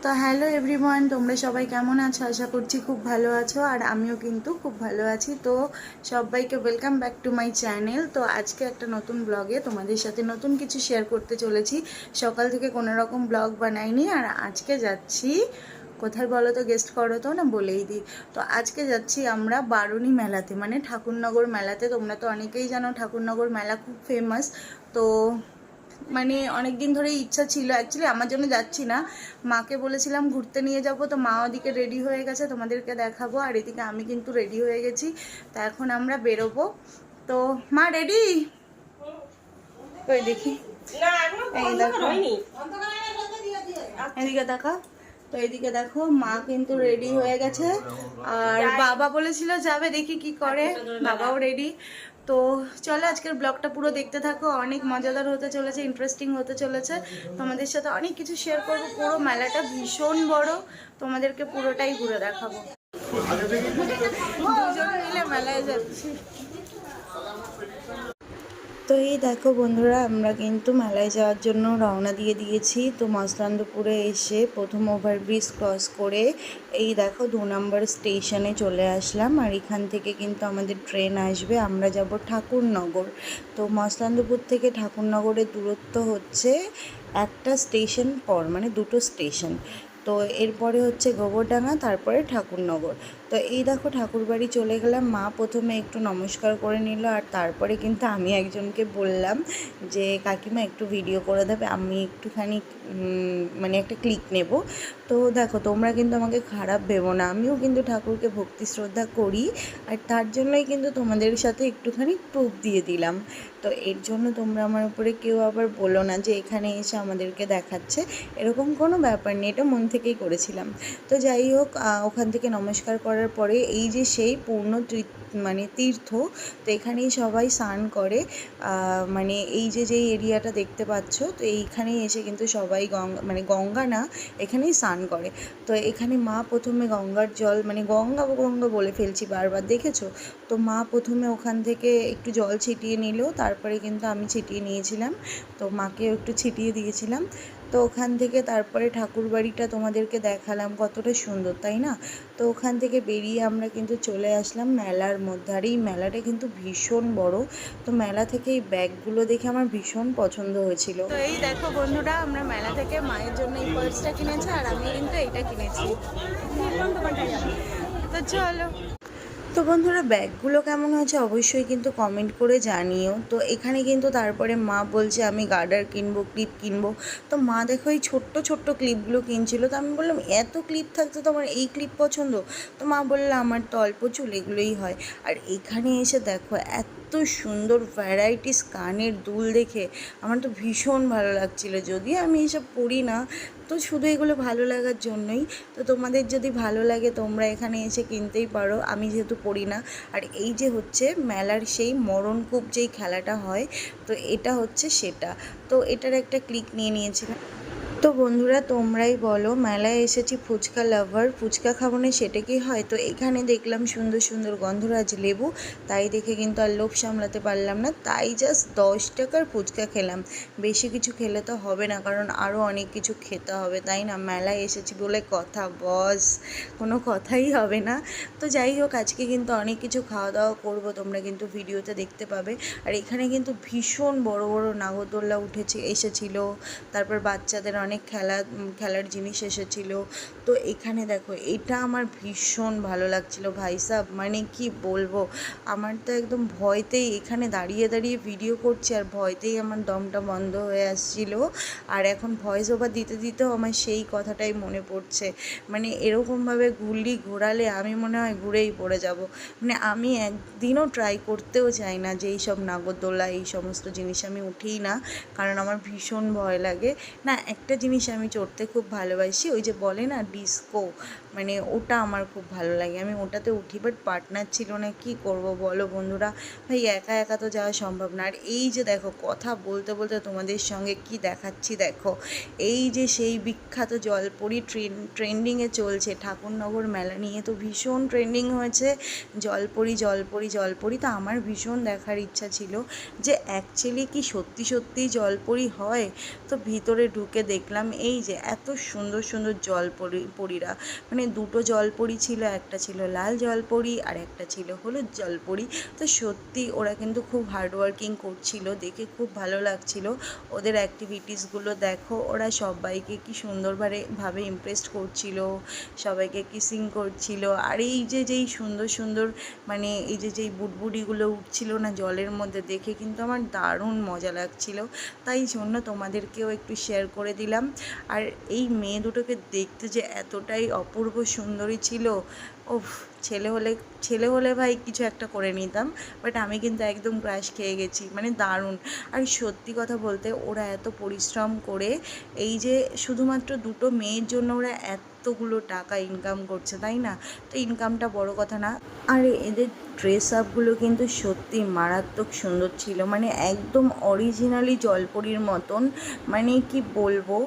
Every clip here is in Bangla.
তো হ্যালো এভরিওয়ান, তোমরা সবাই কেমন আছো? আশা করছি খুব ভালো আছো, আর আমিও কিন্তু খুব ভালো আছি। তো সবাইকে welcome back to my channel. তো আজকে একটা নতুন ব্লগে তোমাদের সাথে নতুন কিছু শেয়ার করতে চলেছি। সকাল থেকে কোনো রকম ব্লগ বানাইনি, আর আজকে যাচ্ছি কোথায় বলো তো, গেস্ট করো তো, না বলেই দিই। তো আজকে যাচ্ছি আমরা বারুণী মেলাতে, মানে ঠাকুরনগর মেলাতে। তোমরা তো অনেকেই জানো ঠাকুরনগর মেলা খুব ফেমাস। তো মানে অনেক দিন ধরে ইচ্ছা ছিল, অ্যাকচুয়ালি আমার জন্য যাচ্ছি না, মাকে বলেছিলাম ঘুরতে নিয়ে যাব। তো মা ওদিকে রেডি হয়ে গেছে, তোমাদেরকে দেখাবো। আর এদিকে আমি কিন্তু রেডি হয়ে গেছি। তো এখন আমরা বেরোবো। তো মা রেডি? ওই দেখি, এই দেখো, এদিকে দেখা। তো এদিকে দেখো, মা কিন্তু রেডি হয়ে গেছে, আর বাবা বলেছিল যাবে, দেখি কি করে। বাবাও রেডি। তো চলো আজকের ব্লগটা পুরো দেখতে থাকো, অনেক মজাদার হতে চলেছে, ইন্টারেস্টিং হতে চলেছে। তোমাদের সাথে অনেক কিছু শেয়ার করবো। পুরো মেলাটা ভীষণ বড়, তোমাদেরকে পুরোটাই ঘুরে দেখাবো। দুজন মিলে মেলায় যাচ্ছি। তো এই দেখো বন্ধুরা, আমরা কিন্তু মেলায় যাওয়ার জন্য রওনা দিয়ে দিয়েছি। তো মসলান্দপুরে এসে প্রথম ওভারব্রিজ ক্রস করে এই দেখো 2 নম্বর স্টেশনে চলে আসলাম। আর এখান থেকে কিন্তু আমাদের ট্রেন আসবে, আমরা যাব ঠাকুরনগর। তো মসলান্দপুর থেকে ঠাকুরনগরের দূরত্ব হচ্ছে একটা স্টেশন পর, মানে 2টো স্টেশন। তো এরপরে হচ্ছে গোবরডাঙ্গা, তারপরে ঠাকুরনগর। তো এই দেখো ঠাকুরবাড়ি চলে গেলাম। মা প্রথমে একটু নমস্কার করে নিল, আর তারপরে কিন্তু আমি একজনকে বললাম যে কাকিমা একটু ভিডিও করে দেবে, আমি একটুখানি মানে একটা ক্লিক নেব। তো দেখো, তোমরা কিন্তু আমাকে খারাপ ভেবো না, আমিও কিন্তু ঠাকুরকে ভক্তি শ্রদ্ধা করি, আর তার জন্যই কিন্তু তোমাদের সাথে একটুখানি প্রুফ দিয়ে দিলাম। তো এর জন্য তোমরা আমার উপরে কেউ আবার বলো না যে এখানে এসে আমাদেরকে দেখাচ্ছে, এরকম কোনো ব্যাপার নেই, এটা মন থেকেই করেছিলাম। তো যাই হোক, ওখান থেকে নমস্কার করার পরে এই যে সেই পূর্ণ মানে তীর্থ, তো এখানেই সবাই স্নান করে। মানে এই যে যেই এরিয়াটা দেখতে পাচ্ছ, তো এইখানেই এসে কিন্তু সবাই মানে গঙ্গা না, এখানেই স্নান করে। তো এখানে মা প্রথমে গঙ্গার জল, মানে গঙ্গা গঙ্গা বলে ফেলছি বারবার, দেখেছো? তো মা প্রথমে ওখান থেকে একটু জল ছিটিয়ে নিল, তারপরে কিন্তু আমি ছিটিয়ে নিয়েছিলাম, তো মাকেও একটু ছিটিয়ে দিয়েছিলাম। তো ওখান থেকে তারপরে ঠাকুরবাড়িটা তোমাদেরকে দেখালাম, কতটা সুন্দর, তাই না? তো ওখান থেকে বেরিয়ে আমরা কিন্তু চলে আসলাম মেলার মধ্যে। আর এই মেলাটা কিন্তু ভীষণ বড়। তো মেলা থেকে এই ব্যাগগুলো দেখে আমার ভীষণ পছন্দ হয়েছিল। তো এই দেখো বন্ধুরা, আমরা মেলা থেকে মায়ের জন্য এই পার্সটা কিনেছি, আর আমি কিন্তু এইটা কিনেছি। তো চলো। তো বন্ধুরা, ব্যাগগুলো কেমন হয়েছে অবশ্যই কিন্তু কমেন্ট করে জানিও। তো এখানে কিন্তু তারপরে মা বলছে আমি গার্ডার কিনবো, ক্লিপ কিনবো। তো মা দেখো এই ছোট্ট ছোট্ট ক্লিপগুলো কিনছিল। তো আমি বললাম এত ক্লিপ থাকতে তোমার এই ক্লিপ পছন্দ? তো মা বললো আমার তো অল্প চুল, এগুলোই হয়। আর এখানে এসে দেখো এত সুন্দর ভ্যারাইটিস কানের দুল দেখে আমার তো ভীষণ ভালো লাগছিলো। যদিও আমি এসব পরি না, তো শুধু এগুলো ভালো লাগার জন্যই। তো তোমাদের যদি ভালো লাগে তোমরা এখানে এসে কিনতেই পারো, আমি যেহেতু পড়ি না। আর এই যে হচ্ছে মেলার সেই মরণকূপ যেই খেলাটা হয়, তো এটা হচ্ছে সেটা। তো এটার একটা ক্লিক নিয়ে নিয়েছিলাম। তো বন্ধুরা, তোমরাই বলো, মেলায় এসেছি ফুচকা লাভার, ফুচকা খাবো না সেটা কি হয়? তো এখানে দেখলাম সুন্দর সুন্দর গন্ধরাজ লেবু, তাই দেখে কিন্তু আর লোভ সামলাতে পারলাম না, তাই জাস্ট 10 টাকার ফুচকা খেলাম। বেশি কিছু খেলে তো হবে না, কারণ আরও অনেক কিছু খেতে হবে, তাই না? মেলায় এসেছি বলে কথা, বস কোনো কথাই হবে না। তো যাই হোক, আজকে কিন্তু অনেক কিছু খাওয়া দাওয়া করবো, তোমরা কিন্তু ভিডিওতে দেখতে পাবে। আর এখানে কিন্তু ভীষণ বড় বড় নাগরদোল্লা এসেছিলো, তারপর বাচ্চাদের অনেক খেলার জিনিস এসেছিলো। তো এখানে দেখো, এটা আমার ভীষণ ভালো লাগছিলো ভাই সাহেব, মানে কি বলবো, আমার তো একদম ভয়তেই এখানে দাঁড়িয়ে দাঁড়িয়ে ভিডিও করছি, আর ভয়তেই আমার দমটা বন্ধ হয়ে আসছিলো। আর এখন ভয়েস ওভার দিতে দিতেও আমার সেই কথাটাই মনে পড়ছে, মানে এরকমভাবে ঘোরালে আমি মনে হয় ঘুরেই পড়ে যাব। মানে আমি একদিনও ট্রাই করতেও চাই না যে এইসব নাগরদোলা এই সমস্ত জিনিস আমি উঠিই না, কারণ আমার ভীষণ ভয় লাগে। না, একটা জিনিস আমি চড়তে খুব ভালোবাসি, ওই যে বলে না ডিস্কো, মানে ওটা আমার খুব ভালো লাগে, আমি ওটাতে উঠি। বাট পার্টনার ছিল না, কি করব বলো বন্ধুরা, ভাই একা একা তো যাওয়া সম্ভব না। আর এই যে দেখো, কথা বলতে বলতে তোমাদের সঙ্গে কি দেখাচ্ছি দেখো, এই যে সেই বিখ্যাত জলপরি ট্রেন্ডিংয়ে চলছে, ঠাকুরনগর মেলা নিয়ে তো ভীষণ ট্রেন্ডিং হয়েছে, জলপরি জলপরি জলপরি। তো আমার ভীষণ দেখার ইচ্ছা ছিল যে অ্যাকচুয়ালি কি সত্যি সত্যিই জলপরি হয়। তো ভিতরে ঢুকে দেখলাম এই যে এত সুন্দর সুন্দর জলপরীরা, মানে দুটো জলপরী ছিল, একটা ছিল লাল জলপরী আর একটা ছিল হলুদ জলপরী। তো সত্যি ওরা কিন্তু খুব হার্ডওয়ার্কিং করছিল, দেখে খুব ভালো লাগছিল। ওদের অ্যাক্টিভিটিসগুলো দেখো, ওরা সবাইকে কি সুন্দরভাবে ইমপ্রেসড করছিল, সবাইকে কিসিং করছিল। আর এই যে যেই সুন্দর সুন্দর মানে এই যে যেই বুটবুডিগুলো উঠছিল না জলের মধ্যে, দেখে কিন্তু আমার দারুণ মজা লাগছিল। তাই জন্য তোমাদেরকেও একটু শেয়ার করে দিলাম। আর এই মেয়ে দুটোকে দেখতে যে এতটাই অপূর্ব সুন্দরী ছিল, ওফ, ছেলে হলে ভাই কিছু একটা করে নিতাম, বাট আমি কিন্তু একদম ক্রাশ খেয়ে গেছি, মানে দারুণ। আর সত্যি কথা বলতে ওরা এত পরিশ্রম করে এই যে শুধুমাত্র দুটো মেয়ের জন্য ওরা এতগুলো টাকা ইনকাম করছে, তাই না? তো ইনকামটা বড় কথা না। আর এদের ড্রেস আপগুলো কিন্তু সত্যি মারাত্মক সুন্দর ছিল, মানে একদম অরিজিনালি জলপরীর মতন, মানে কি বলবো।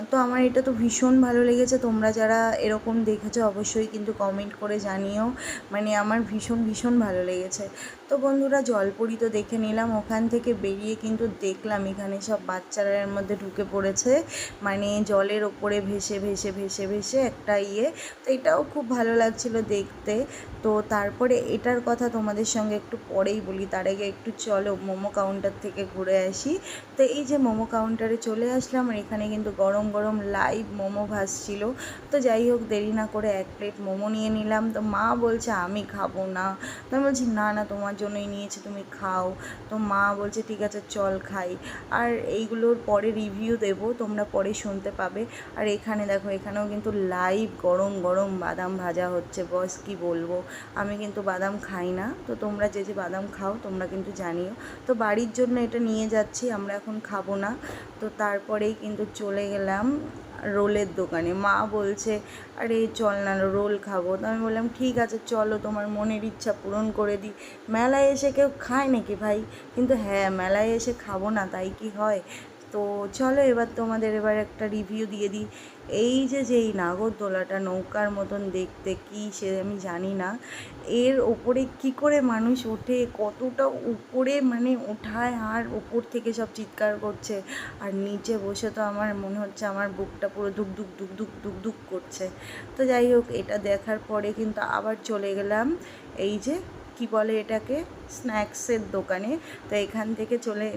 তো আমার এটা তো ভীষণ ভালো লেগেছে। তোমরা যারা এরকম দেখেছো অবশ্যই কিন্তু কমেন্ট করে জানিও, মানে আমার ভীষণ ভীষণ ভালো লেগেছে। তো বন্ধুরা, জলপরী তো দেখে নিলাম, ওখান থেকে বেরিয়ে কিন্তু দেখলাম এখানে সব বাচ্চারা এর মধ্যে ঢুকে পড়েছে, মানে জলের ওপরে ভেসে ভেসে ভেসে ভেসে একটা তো এটাও খুব ভালো লাগছিল দেখতে। তো তারপরে এটার কথা তোমাদের সঙ্গে একটু পরেই বলি, তার আগে একটু চলো মোমো কাউন্টার থেকে ঘুরে আসি। তো এই যে মোমো কাউন্টারে চলে আসলাম, আর এখানে কিন্তু গরম গরম লাইভ মোমো ভাসছিল। তো যাই হোক, দেরি না করে এক প্লেট মোমো নিয়ে নিলাম। তো মা বলছে আমি খাবো না, তো আমি বলছি না না, তোমার জন্যই নিয়েছি, তুমি খাও। তো মা বলছে ঠিক আছে চল খাই। আর এইগুলোর পরে রিভিউ দেবো, তোমরা পরে শুনতে পাবে। আর এখানে দেখো, এখানেও কিন্তু লাইভ গরম গরম বাদাম ভাজা হচ্ছে। বস কি বলবো, আমি কিন্তু বাদাম খাই না, তো তোমরা যে যে বাদাম খাও তোমরা কিন্তু জানিও। তো বাড়ির জন্য এটা নিয়ে যাচ্ছি, আমরা এখন খাবো না। তো তারপরেই কিন্তু চলে গেলাম রোলের দোকানে। মা বলছে আরে চল না রোল খাবো। তো আমি বললাম ঠিক আছে চলো, তোমার মনের ইচ্ছা পূরণ করে দিই। মেলায় এসে কেউ খায় নাকি ভাই? কিন্তু হ্যাঁ, মেলায় এসে খাবো না তাই কি হয়? তো চলো এবার তোমাদের একটা রিভিউ দিয়ে দিই। এই যে যেই নাগরদোলাটা নৌকার মতন দেখতে, কি সে আমি জানি না, এর ওপরে কি করে মানুষ ওঠে, কতটা উপরে মানে ওঠায়, আর ওপর থেকে সব চিৎকার করছে। আর নিচে বসে তো আমার মনে হচ্ছে আমার বুকটা পুরো ধুক ধুক ধুক ধুক ধুক ধুক করছে। তো যাই হোক, এটা দেখার পরে কিন্তু আবার চলে গেলাম এই যে কি বলে এটাকে, স্ন্যাক্সের দোকানে। তো এখান থেকে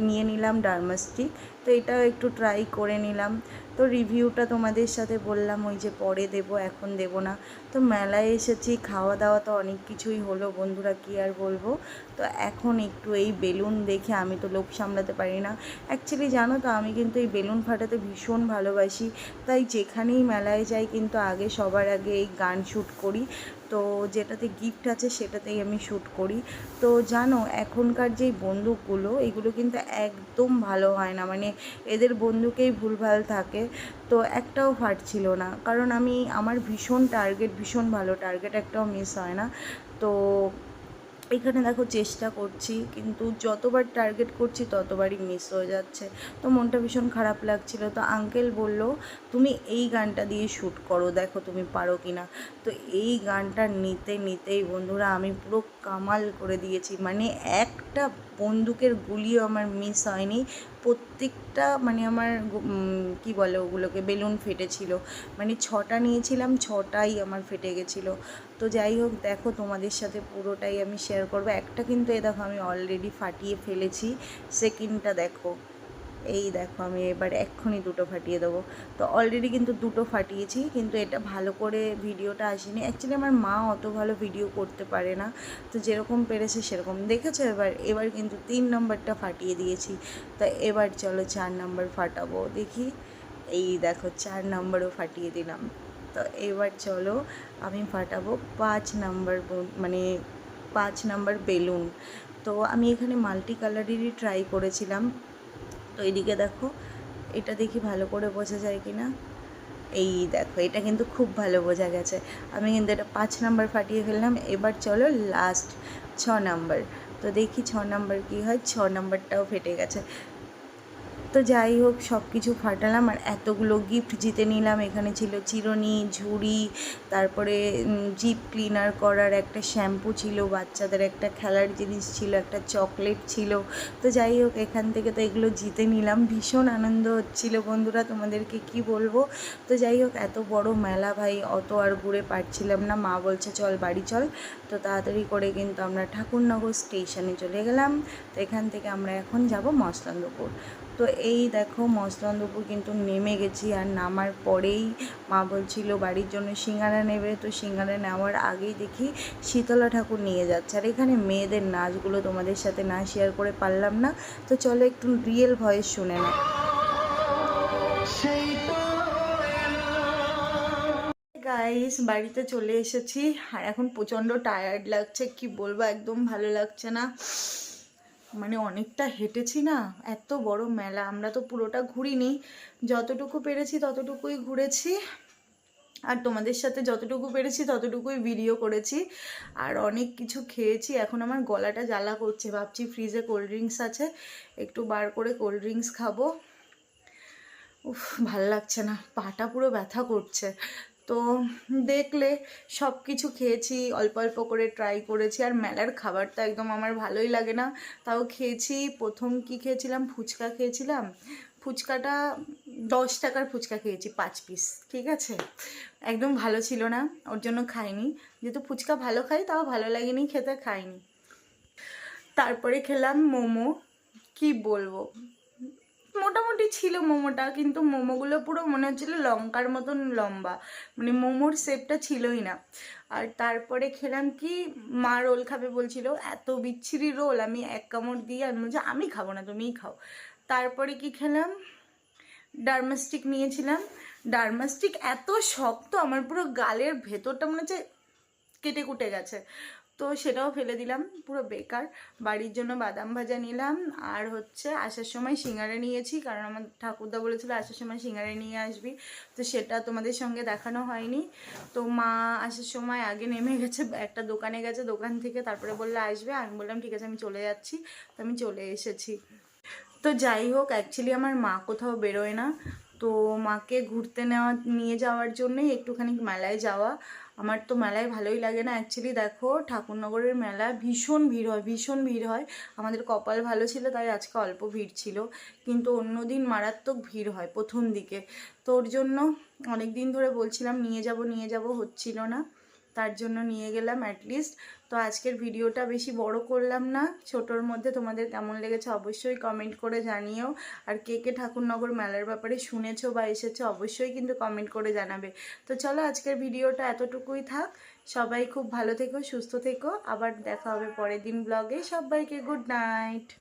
নিয়ে নিলাম ডারমাস্টিক। তো এটাও একটু ট্রাই করে নিলাম। তো রিভিউটা তোমাদের সাথে বললাম ওই যে পরে দেব, এখন দেব না। তো মেলায় এসেছি, খাওয়া দাওয়া তো অনেক কিছুই হলো বন্ধুরা, কী আর বলবো। তো এখন একটু এই বেলুন দেখে আমি তো লোভ সামলাতে পারি না। অ্যাকচুয়ালি জানো তো, আমি কিন্তু এই বেলুন ফাটাতে ভীষণ ভালোবাসি। তাই যেখানেই মেলায় যাই কিন্তু সবার আগে এই গান শ্যুট করি। তো যেটাতে গিফট আছে সেটাতেই আমি শ্যুট করি। তো জানো, এখনকার যেই বন্দুকগুলো, এগুলো কিন্তু একদম ভালো হয় না, মানে এদের বন্দুকেই ভুলভাল থাকে। তো একটাও ফাটছিল না, কারণ আমার ভীষণ ভালো টার্গেট, একটাও মিস হয় না। তো এখানে দেখো চেষ্টা করছি, কিন্তু যতবার টার্গেট করছি ততবারই মিস হয়ে যাচ্ছে। তো মনটা ভীষণ খারাপ লাগছিল। তো আঙ্কেল বলল তুমি এই গানটা দিয়ে শ্যুট করো, দেখো তুমি পারো কি না। তো এই গানটা নিতেই বন্ধুরা আমি পুরো কামাল করে দিয়েছি, মানে একটা বন্দুকের গুলিও আমার মিস হয়নি। প্রত্যেকটা মানে আমার কি বলে ওগুলোকে, বেলুন ফেটেছিল, মানে 6টা নিয়েছিলাম, 6টাই আমার ফেটে গেছিলো। তো যাই হোক, দেখো তোমাদের সাথে পুরোটাই আমি শেয়ার করবো। একটা কিন্তু দেখো আমি অলরেডি ফাটিয়ে ফেলেছি, সেকেন্ডটা দেখো, এই দেখো আমি এবার এক্ষুনি দুটো ফাটিয়ে দেবো। তো অলরেডি কিন্তু দুটো ফাটিয়েছি, কিন্তু এটা ভালো করে ভিডিওটা আসেনি। অ্যাকচুয়ালি আমার মা অত ভালো ভিডিও করতে পারে না, তো যেরকম পেরেছে সেরকম দেখেছো। এবার কিন্তু 3 নম্বরটা ফাটিয়ে দিয়েছি। তো এবার চলো 4 নম্বর ফাটাবো, দেখি। এই দেখো 4 নম্বরও ফাটিয়ে দিলাম। তো এবার চলো আমি ফাটাবো 5 নাম্বার, মানে 5 নাম্বার বেলুন। তো আমি এখানে মাল্টি কালারেরই ট্রাই করেছিলাম। তো এদিকে দেখো, এটা দেখি ভালো করে বোঝা যায় কি না। এই দেখো, এটা কিন্তু খুব ভালো বোঝা গেছে। আমি কিন্তু এটা 5 নাম্বার ফাটিয়ে ফেললাম। এবার চলো লাস্ট 6 নাম্বার। তো দেখি 6 নাম্বার কী হয়। 6 নাম্বারটাও ফেটে গেছে। তো যাই হোক সব কিছু ফাটালাম আর এতগুলো গিফট জিতে নিলাম। এখানে ছিল চিরুনি, ঝুড়ি, তারপরে জিপ ক্লিনার করার একটা শ্যাম্পু ছিল, বাচ্চাদের একটা খেলার জিনিস ছিল, একটা চকলেট ছিল। তো যাই হোক এখান থেকে তো এগুলো জিতে নিলাম, ভীষণ আনন্দ হচ্ছিল বন্ধুরা, তোমাদেরকে কি বলবো। তো যাই হোক এত বড় মেলা ভাই অত আর ঘুরে পারছিলাম না, মা বলছে চল বাড়ি চল। তো তাড়াতাড়ি করে কিন্তু আমরা ঠাকুরনগর স্টেশনে চলে গেলাম। তো এখান থেকে আমরা এখন যাব মসলন্দপুর। তো এই দেখো মসলন্দপুর কিন্তু নেমে গেছি, আর নামার পরেই মা বলছিল বাড়ির জন্য সিঙ্গারা নেবে। তো সিঙ্গারা নেওয়ার আগেই দেখি শীতলা ঠাকুর নিয়ে যাচ্ছে, আর এখানে মেয়েদের নাচগুলো তোমাদের সাথে না শেয়ার করে পারলাম না। তো চলো একটু রিয়েল ভয়েস শুনে নাও। গাইস বাড়িতে চলে এসেছি, আর এখন প্রচণ্ড টায়ার্ড লাগছে, কি বলবো একদম ভালো লাগছে না। মানে অনেকটা হেঁটেছি না, এত বড় মেলা, আমরা তো পুরোটা ঘুরিনি, যতটুকু পেরেছি ততটুকুই ঘুরেছি, আর তোমাদের সাথে যতটুকু পেরেছি ততটুকুই ভিডিও করেছি, আর অনেক কিছু খেয়েছি। এখন আমার গলাটা জ্বালা করছে, ভাবছি ফ্রিজে কোল্ড ড্রিঙ্কস আছে, একটু বার করে কোল্ড ড্রিঙ্কস খাবো। উফ ভাল লাগছে না, পাটা পুরো ব্যথা করছে। তো দেখলে সব কিছু খেয়েছি, অল্প অল্প করে ট্রাই করেছি, আর মেলার খাবারটা একদম আমার ভালোই লাগে না, তাও খেয়েছি। প্রথম কি খেয়েছিলাম, ফুচকা খেয়েছিলাম। ফুচকাটা 10 টাকার ফুচকা খেয়েছি 5 পিস, ঠিক আছে, একদম ভালো ছিল না, ওর জন্য খাইনি। যেহেতু ফুচকা ভালো খাই তাও ভালো লাগেনি খেতে, খাইনি। তারপরে খেলাম মোমো, কি বলবো, মোটামুটি ছিল মোমোটা, কিন্তু মোমোগুলো পুরো মনে হচ্ছিলো লঙ্কার মতন লম্বা, মানে মোমোর শেপটা ছিলই না। আর তারপরে খেলাম কি, মা রোল খাবে বলছিল, এত বিচ্ছিরি রোল, আমি এক কামড় দিয়ে আমি বলছি আমি খাবো না তুমিই খাও। তারপরে কি খেলাম, ডারমাস্টিক নিয়েছিলাম। ডারমাস্টিক এত শক্ত, আমার পুরো গালের ভেতরটা মনে হচ্ছে কেটে কুটে গেছে, তো সেটাও ফেলে দিলাম, পুরো বেকার। বাড়ির জন্য বাদাম ভাজা নিলাম, আর হচ্ছে আসার সময় সিঙ্গারা নিয়েছি, কারণ আমার ঠাকুরদা বলেছিল আসার সময় সিঙ্গারা নিয়ে আসবি, তো সেটা তোমাদের সঙ্গে দেখানো হয়নি। তো মা আসার সময় আগে নেমে গেছে, একটা দোকানে গেছে, দোকান থেকে তারপরে বললে আসবে, আমি বললাম ঠিক আছে আমি চলে যাচ্ছি, তো আমি চলে এসেছি। তো যাই হোক অ্যাকচুয়ালি আমার মা কোথাও বেরোয় না, তো মাকে ঘুরতে নিয়ে যাওয়ার জন্যই একটুখানি মেলায় যাওয়া। আমার তো মেলায় ভালোই লাগে না অ্যাকচুয়ালি। দেখো ঠাকুরনগরের মেলা ভীষণ ভিড় হয়, ভীষণ ভিড় হয়। আমাদের কপাল ভালো ছিল তাই আজকে অল্প ভিড় ছিল, কিন্তু অন্য দিন মারাত্মক ভিড় হয় প্রথম দিকে। তো ওর জন্য অনেক দিন ধরে বলছিলাম নিয়ে যাব হচ্ছিল না, তার জন্য নিয়ে গেলাম অ্যাটলিস্ট। তো আজকের ভিডিওটা বেশি বড় করলাম না, ছোটোর মধ্যে তোমাদের কেমন লেগেছে অবশ্যই কমেন্ট করে জানিও। আর কে কে ঠাকুরনগর মেলার ব্যাপারে শুনেছো বা এসেছো অবশ্যই কিন্তু কমেন্ট করে জানাবে। তো চলো আজকের ভিডিওটা এতটুকুই থাক, সবাই খুব ভালো থেকো, সুস্থ থেকো, আবার দেখা হবে পরের দিন ব্লগে। সবাইকে গুড নাইট।